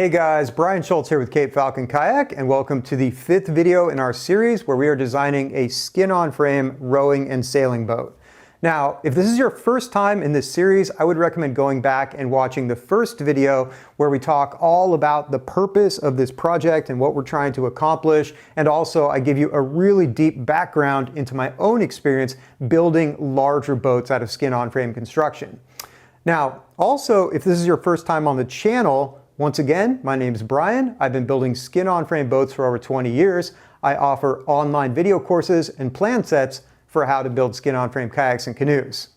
Hey guys, Brian Schultz here with Cape Falcon Kayak, and welcome to the 5th video in our series where we are designing a skin-on frame rowing and sailing boat. Now, if this is your first time in this series, I would recommend going back and watching the first video where we talk all about the purpose of this project and what we're trying to accomplish, and also I give you a really deep background into my own experience building larger boats out of skin-on frame construction. Now, also, if this is your first time on the channel, once again, my name is Brian. I've been building skin-on frame boats for over 20 years. I offer online video courses and plan sets for how to build skin-on frame kayaks and canoes.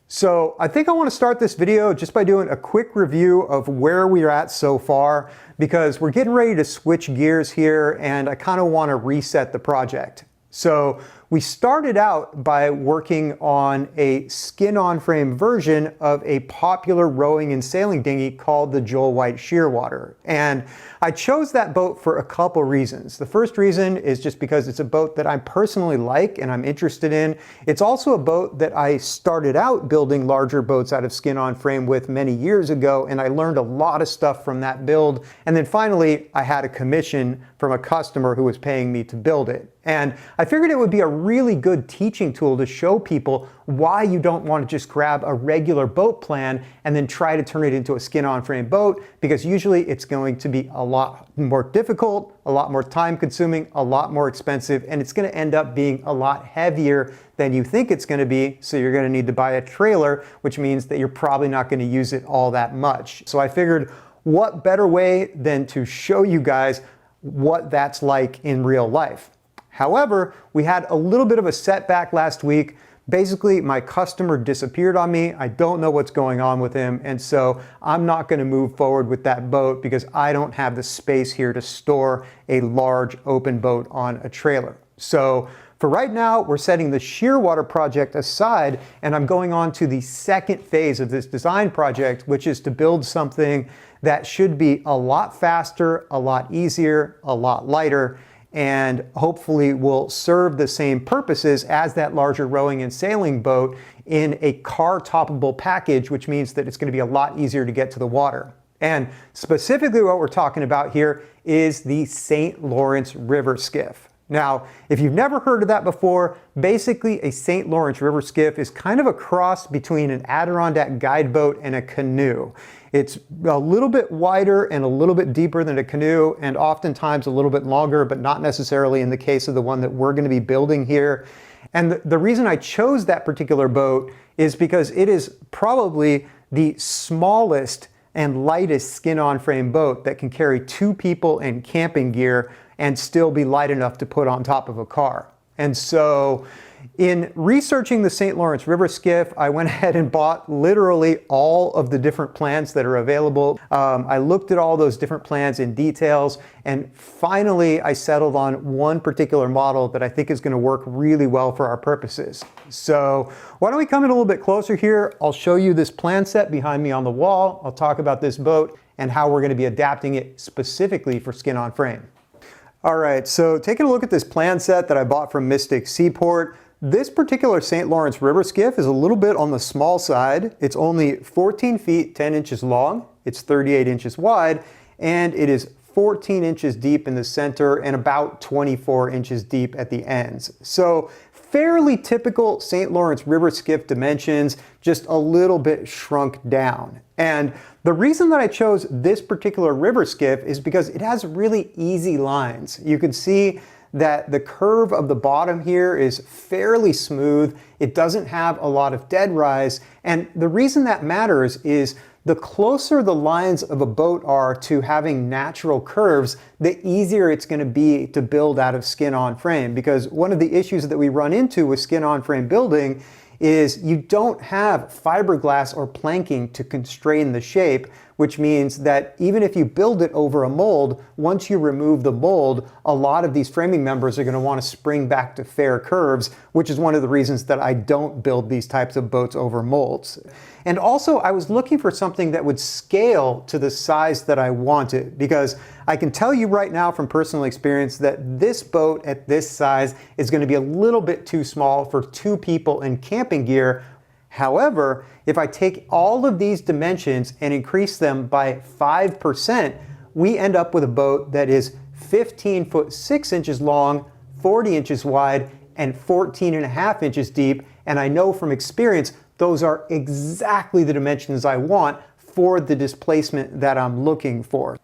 So I think I want to start this video just by doing a quick review of where we're at so far, because we're getting ready to switch gears here and I kind of want to reset the project. So we started out by working on a skin-on frame version of a popular rowing and sailing dinghy called the Joel White Shearwater. And I chose that boat for a couple reasons. The first reason is just because it's a boat that I personally like and I'm interested in. It's also a boat that I started out building larger boats out of skin-on frame with many years ago, and I learned a lot of stuff from that build. And then finally, I had a commission from a customer who was paying me to build it. And I figured it would be a really good teaching tool to show people why you don't want to just grab a regular boat plan and then try to turn it into a skin-on frame boat, because usually it's going to be a lot more difficult, a lot more time consuming, a lot more expensive, and it's going to end up being a lot heavier than you think it's going to be. So you're going to need to buy a trailer, which means that you're probably not going to use it all that much. So I figured, what better way than to show you guys what that's like in real life. However, we had a little bit of a setback last week. Basically, my customer disappeared on me. I don't know what's going on with him, and so I'm not going to move forward with that boat because I don't have the space here to store a large open boat on a trailer. So for right now, we're setting the Shearwater project aside, and I'm going on to the second phase of this design project, which is to build something that should be a lot faster, a lot easier, a lot lighter, and hopefully will serve the same purposes as that larger rowing and sailing boat in a car toppable package, which means that it's going to be a lot easier to get to the water. And specifically what we're talking about here is the St. Lawrence River Skiff. Now, if you've never heard of that before, basically a St. Lawrence River Skiff is kind of a cross between an Adirondack guide boat and a canoe. It's a little bit wider and a little bit deeper than a canoe, and oftentimes a little bit longer, but not necessarily in the case of the one that we're going to be building here. And the reason I chose that particular boat is because it is probably the smallest and lightest skin-on frame boat that can carry 2 people and camping gear and still be light enough to put on top of a car. And so in researching the St. Lawrence River Skiff, I went ahead and bought literally all of the different plans that are available. I looked at all those different plans in details, and finally I settled on one particular model that I think is going to work really well for our purposes. So why don't we come in a little bit closer here? I'll show you this plan set behind me on the wall. I'll talk about this boat and how we're going to be adapting it specifically for skin-on frame. All right, so taking a look at this plan set that I bought from Mystic Seaport, this particular St. Lawrence River Skiff is a little bit on the small side. It's only 14 feet 10 inches long, it's 38 inches wide, and it is 14 inches deep in the center and about 24 inches deep at the ends. So fairly typical St. Lawrence River Skiff dimensions, just a little bit shrunk down. And the reason that I chose this particular river skiff is because it has really easy lines. You can see that the curve of the bottom here is fairly smooth. It doesn't have a lot of dead rise. And the reason that matters is the closer the lines of a boat are to having natural curves, the easier it's going to be to build out of skin-on frame. Because one of the issues that we run into with skin-on frame building is you don't have fiberglass or planking to constrain the shape, which means that even if you build it over a mold, once you remove the mold, a lot of these framing members are going to want to spring back to fair curves, which is one of the reasons that I don't build these types of boats over molds. And also, I was looking for something that would scale to the size that I wanted, because I can tell you right now from personal experience that this boat at this size is going to be a little bit too small for 2 people in camping gear. However, if I take all of these dimensions and increase them by 5%, we end up with a boat that is 15 foot 6 inches long, 40 inches wide, and 14.5 inches deep. And I know from experience, those are exactly the dimensions I want for the displacement that I'm looking for.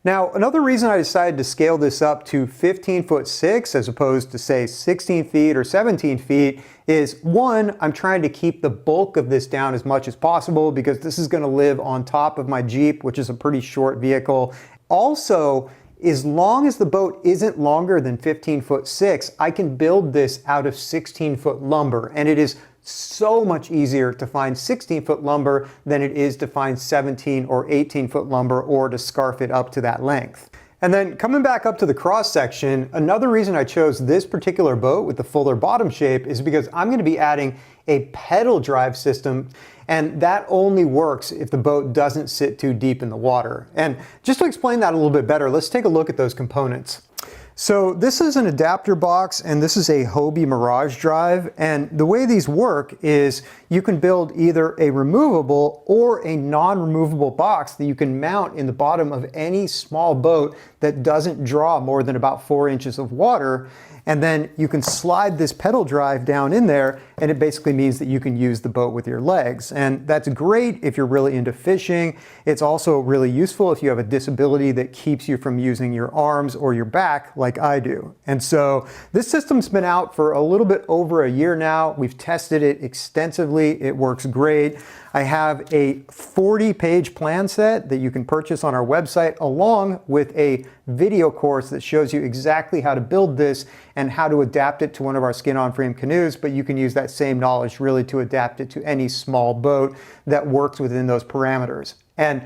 Now, another reason I decided to scale this up to 15 foot 6 as opposed to say 16 feet or 17 feet is, one, I'm trying to keep the bulk of this down as much as possible because this is going to live on top of my Jeep, which is a pretty short vehicle. Also, as long as the boat isn't longer than 15 foot 6, I can build this out of 16 foot lumber, and it is so much easier to find 16 foot lumber than it is to find 17 or 18 foot lumber or to scarf it up to that length. And then coming back up to the cross section, another reason I chose this particular boat with the fuller bottom shape is because I'm going to be adding a pedal drive system, and that only works if the boat doesn't sit too deep in the water. And just to explain that a little bit better, let's take a look at those components. So this is an adapter box, and this is a Hobie Mirage drive, and the way these work is you can build either a removable or a non-removable box that you can mount in the bottom of any small boat that doesn't draw more than about 4 inches of water. And then you can slide this pedal drive down in there, and it basically means that you can use the boat with your legs. And that's great if you're really into fishing. It's also really useful if you have a disability that keeps you from using your arms or your back like I do. And so this system's been out for a little bit over a year now. We've tested it extensively. It works great. I have a 40-page plan set that you can purchase on our website, along with a video course that shows you exactly how to build this and how to adapt it to one of our skin-on frame canoes, but you can use that same knowledge really to adapt it to any small boat that works within those parameters. And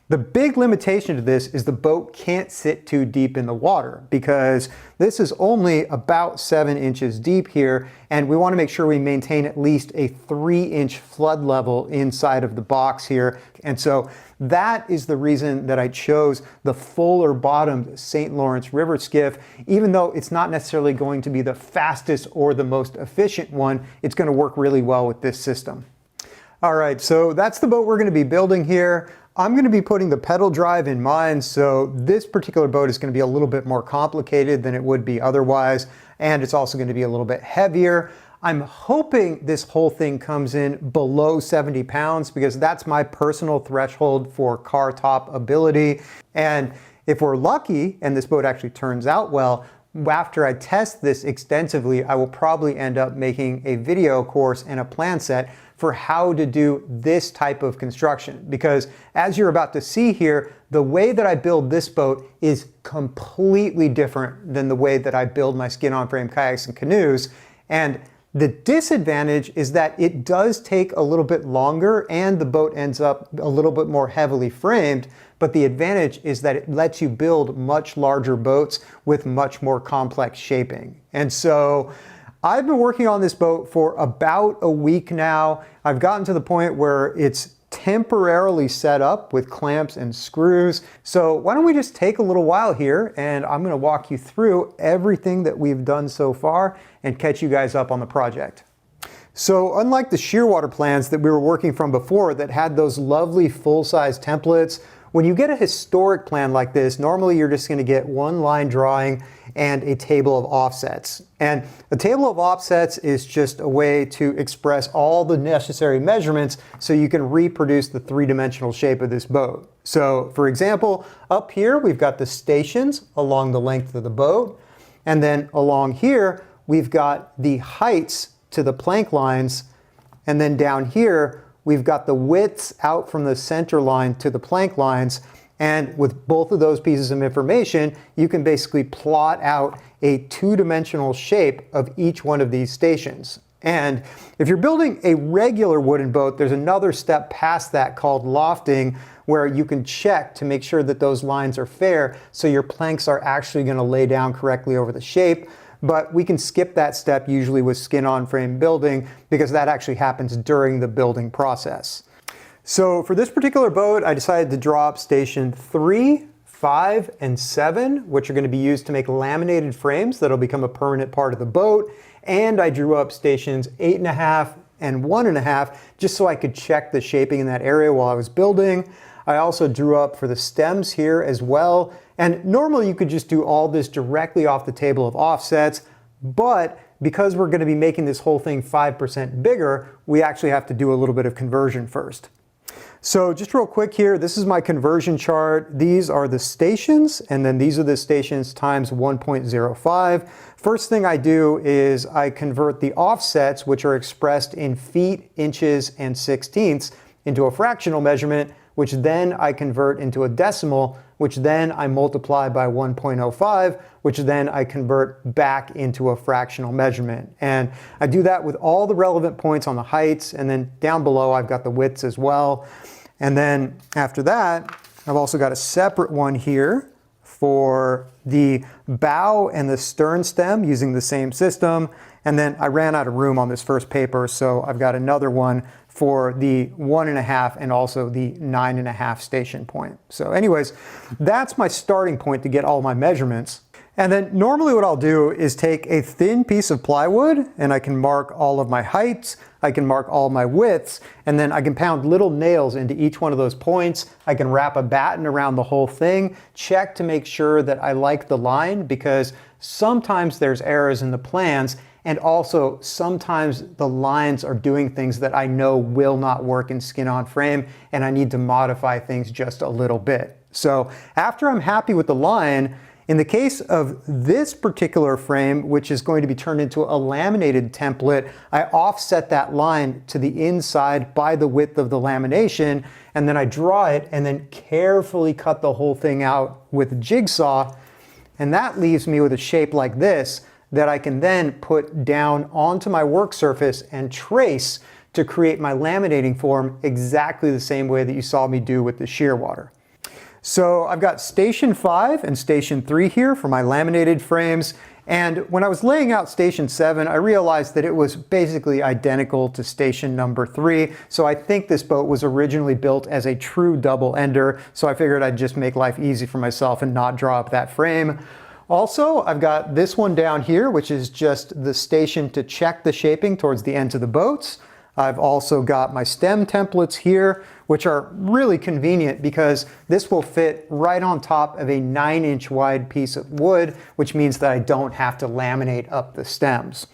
the big limitation to this is the boat can't sit too deep in the water because this is only about 7 inches deep here, and we want to make sure we maintain at least a 3-inch flood level inside of the box here. And so that is the reason that I chose the fuller bottomed St. Lawrence River skiff. Even though it's not necessarily going to be the fastest or the most efficient one, it's going to work really well with this system. All right, so that's the boat we're going to be building here. I'm going to be putting the pedal drive in mine, so this particular boat is going to be a little bit more complicated than it would be otherwise, and it's also going to be a little bit heavier. I'm hoping this whole thing comes in below 70 pounds because that's my personal threshold for car top ability. And if we're lucky and this boat actually turns out well, after I test this extensively, I will probably end up making a video course and a plan set for how to do this type of construction. Because as you're about to see here, the way that I build this boat is completely different than the way that I build my skin-on frame kayaks and canoes. And the disadvantage is that it does take a little bit longer and the boat ends up a little bit more heavily framed. But the advantage is that it lets you build much larger boats with much more complex shaping. And so I've been working on this boat for about a week now. I've gotten to the point where it's temporarily set up with clamps and screws. So why don't we just take a little while here, and I'm going to walk you through everything that we've done so far and catch you guys up on the project. So unlike the shearwater plans that we were working from before that had those lovely full-size templates, when you get a historic plan like this, normally you're just going to get one line drawing and a table of offsets. And a table of offsets is just a way to express all the necessary measurements so you can reproduce the three-dimensional shape of this boat. So for example, up here we've got the stations along the length of the boat, and then along here we've got the heights to the plank lines, and then down here we've got the widths out from the center line to the plank lines. And with both of those pieces of information, you can basically plot out a two-dimensional shape of each one of these stations. And if you're building a regular wooden boat, there's another step past that called lofting, where you can check to make sure that those lines are fair so your planks are actually going to lay down correctly over the shape. But we can skip that step usually with skin-on frame building because that actually happens during the building process. So for this particular boat, I decided to draw up station 3, 5, and 7, which are going to be used to make laminated frames that'll become a permanent part of the boat. And I drew up stations 8.5 and 1.5 just so I could check the shaping in that area while I was building. I also drew up for the stems here as well. And normally you could just do all this directly off the table of offsets, but because we're going to be making this whole thing 5% bigger, we actually have to do a little bit of conversion first. So just real quick here, this is my conversion chart. These are the stations, and then these are the stations times 1.05. First thing I do is I convert the offsets, which are expressed in feet, inches, and sixteenths, into a fractional measurement, which then I convert into a decimal, which then I multiply by 1.05, which then I convert back into a fractional measurement. And I do that with all the relevant points on the heights, and then down below I've got the widths as well. And then after that, I've also got a separate one here for the bow and the stern stem using the same system. And then I ran out of room on this first paper, so I've got another one for the 1.5 and also the 9.5 station point. So anyways, that's my starting point to get all my measurements. And then normally what I'll do is take a thin piece of plywood and I can mark all of my heights, I can mark all my widths, and then I can pound little nails into each one of those points. I can wrap a batten around the whole thing, check to make sure that I like the line, because sometimes there's errors in the plans, and also sometimes the lines are doing things that I know will not work in skin on frame, and I need to modify things just a little bit. So after I'm happy with the line, in the case of this particular frame, which is going to be turned into a laminated template, I offset that line to the inside by the width of the lamination, and then I draw it and then carefully cut the whole thing out with a jigsaw, and that leaves me with a shape like this that I can then put down onto my work surface and trace to create my laminating form exactly the same way that you saw me do with the shear water. So I've got station 5 and station 3 here for my laminated frames. And when I was laying out station 7, I realized that it was basically identical to station number 3. So I think this boat was originally built as a true double ender. So I figured I'd just make life easy for myself and not draw up that frame. Also, I've got this one down here, which is just the station to check the shaping towards the ends of the boats. I've also got my stem templates here, which are really convenient because this will fit right on top of a 9-inch wide piece of wood, which means that I don't have to laminate up the stems.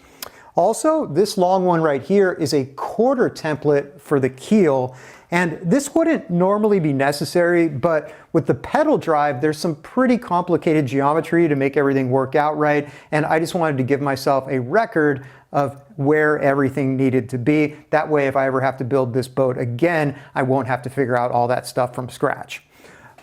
Also, this long one right here is a quarter template for the keel, and this wouldn't normally be necessary, but with the pedal drive, there's some pretty complicated geometry to make everything work out right, and I just wanted to give myself a record of where everything needed to be. That way, if I ever have to build this boat again, I won't have to figure out all that stuff from scratch.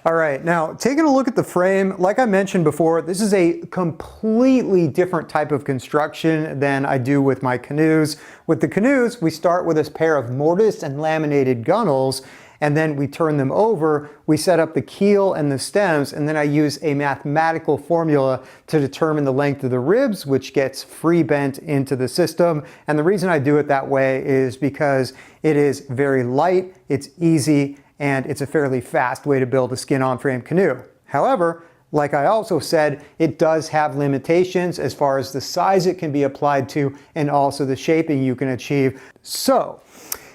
All right, now taking a look at the frame, like I mentioned before, this is a completely different type of construction than I do with my canoes. With the canoes, we start with this pair of mortised and laminated gunnels, and then we turn them over, we set up the keel and the stems, and then I use a mathematical formula to determine the length of the ribs, which gets free bent into the system. And the reason I do it that way is because it is very light, it's easy, and it's a fairly fast way to build a skin-on-frame canoe. However, like I also said, it does have limitations as far as the size it can be applied to and also the shaping you can achieve. So,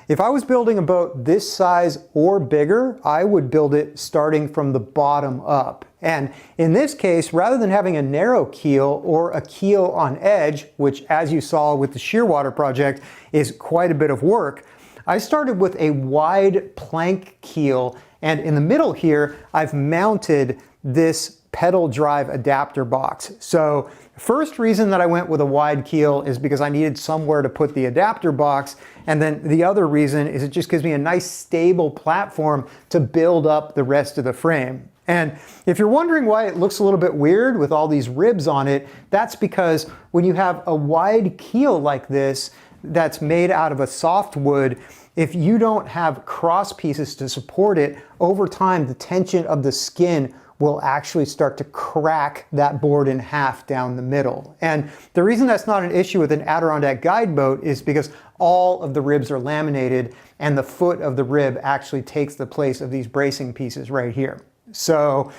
if I was building a boat this size or bigger, I would build it starting from the bottom up. And in this case, rather than having a narrow keel or a keel on edge, which as you saw with the Shearwater project is quite a bit of work, I started with a wide plank keel, and in the middle here, I've mounted this pedal drive adapter box. So first reason that I went with a wide keel is because I needed somewhere to put the adapter box, and then the other reason is it just gives me a nice stable platform to build up the rest of the frame. And if you're wondering why it looks a little bit weird with all these ribs on it, that's because when you have a wide keel like this that's made out of a softwood, if you don't have cross pieces to support it, over time the tension of the skin will actually start to crack that board in half down the middle. And the reason that's not an issue with an Adirondack guide boat is because all of the ribs are laminated and the foot of the rib actually takes the place of these bracing pieces right here. So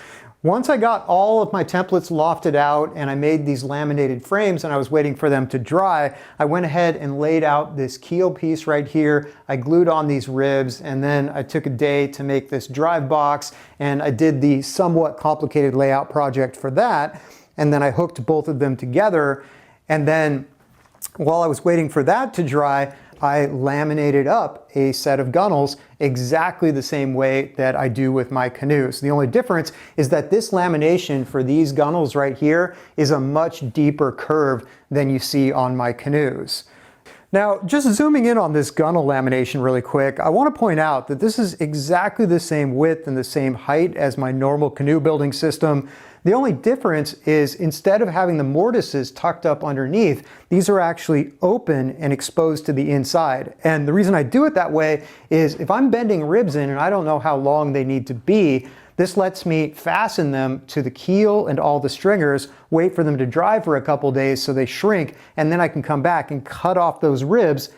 Once I got all of my templates lofted out and I made these laminated frames and I was waiting for them to dry, I went ahead and laid out this keel piece right here. I glued on these ribs, and then I took a day to make this drive box, and I did the somewhat complicated layout project for that. And then I hooked both of them together. And then while I was waiting for that to dry, I laminated up a set of gunnels exactly the same way that I do with my canoes. The only difference is that this lamination for these gunnels right here is a much deeper curve than you see on my canoes. Now, just zooming in on this gunnel lamination really quick, I want to point out that this is exactly the same width and the same height as my normal canoe building system. The only difference is instead of having the mortises tucked up underneath, these are actually open and exposed to the inside. And the reason I do it that way is if I'm bending ribs in and I don't know how long they need to be, this lets me fasten them to the keel and all the stringers, wait for them to dry for a couple days so they shrink, and then I can come back and cut off those ribs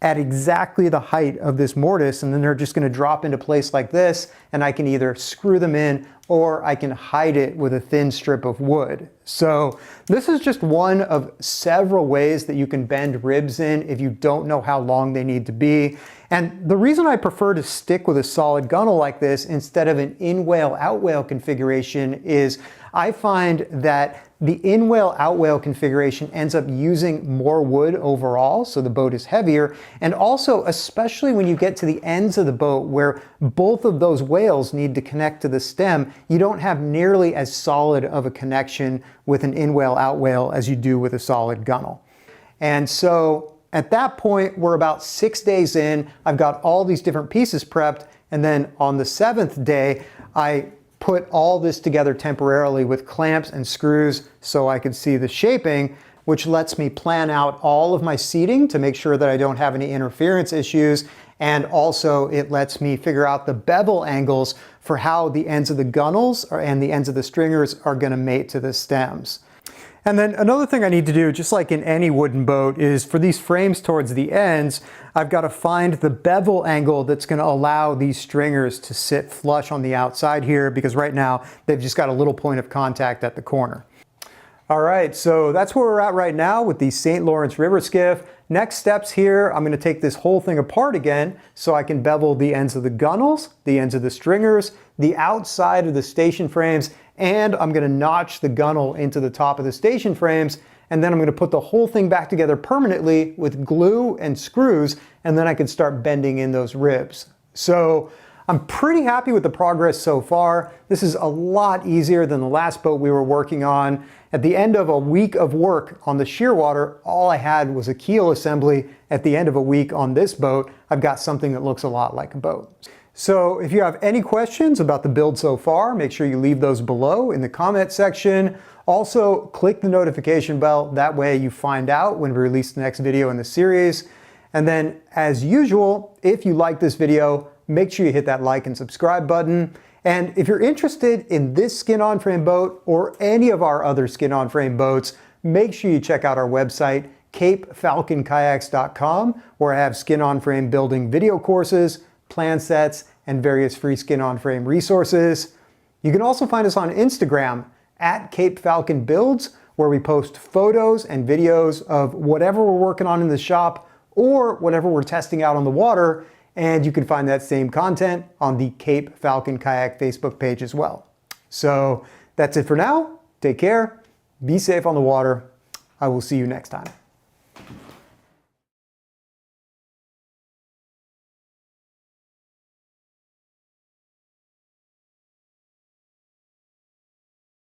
at exactly the height of this mortise, and then they're just going to drop into place like this, and I can either screw them in or I can hide it with a thin strip of wood. So this is just one of several ways that you can bend ribs in if you don't know how long they need to be. And the reason I prefer to stick with a solid gunnel like this instead of an in-whale, out-whale configuration is I find that the in-whale, out-whale configuration ends up using more wood overall, so the boat is heavier. And also, especially when you get to the ends of the boat where both of those whales need to connect to the stem, you don't have nearly as solid of a connection with an in-whale, out-whale as you do with a solid gunnel. And so at that point, we're about 6 days in. I've got all these different pieces prepped, and then on the 7th day, I put all this together temporarily with clamps and screws so I could see the shaping, which lets me plan out all of my seating to make sure that I don't have any interference issues. And also it lets me figure out the bevel angles for how the ends of the gunnels and the ends of the stringers are going to mate to the stems. And then another thing I need to do, just like in any wooden boat, is for these frames towards the ends, I've got to find the bevel angle that's going to allow these stringers to sit flush on the outside here, because right now they've just got a little point of contact at the corner. All right, so that's where we're at right now with the St. Lawrence River skiff. Next steps here, I'm going to take this whole thing apart again so I can bevel the ends of the gunnels, the ends of the stringers, the outside of the station frames, and I'm going to notch the gunnel into the top of the station frames, and then I'm going to put the whole thing back together permanently with glue and screws, and then I can start bending in those ribs. So I'm pretty happy with the progress so far. This is a lot easier than the last boat we were working on. At the end of a week of work on the shearwater, all I had was a keel assembly. At the end of a week on this boat, I've got something that looks a lot like a boat. So if you have any questions about the build so far, make sure you leave those below in the comment section. Also, click the notification bell. That way you find out when we release the next video in the series. And then, as usual, if you like this video, make sure you hit that like and subscribe button. And if you're interested in this skin-on-frame boat or any of our other skin-on-frame boats, make sure you check out our website, capefalconkayaks.com, where I have skin-on-frame building video courses, plan sets, and various free skin-on-frame resources. You can also find us on Instagram at CapeFalconBuilds, where we post photos and videos of whatever we're working on in the shop or whatever we're testing out on the water. And you can find that same content on the Cape Falcon Kayak Facebook page as well. So that's it for now. Take care. Be safe on the water. I will see you next time.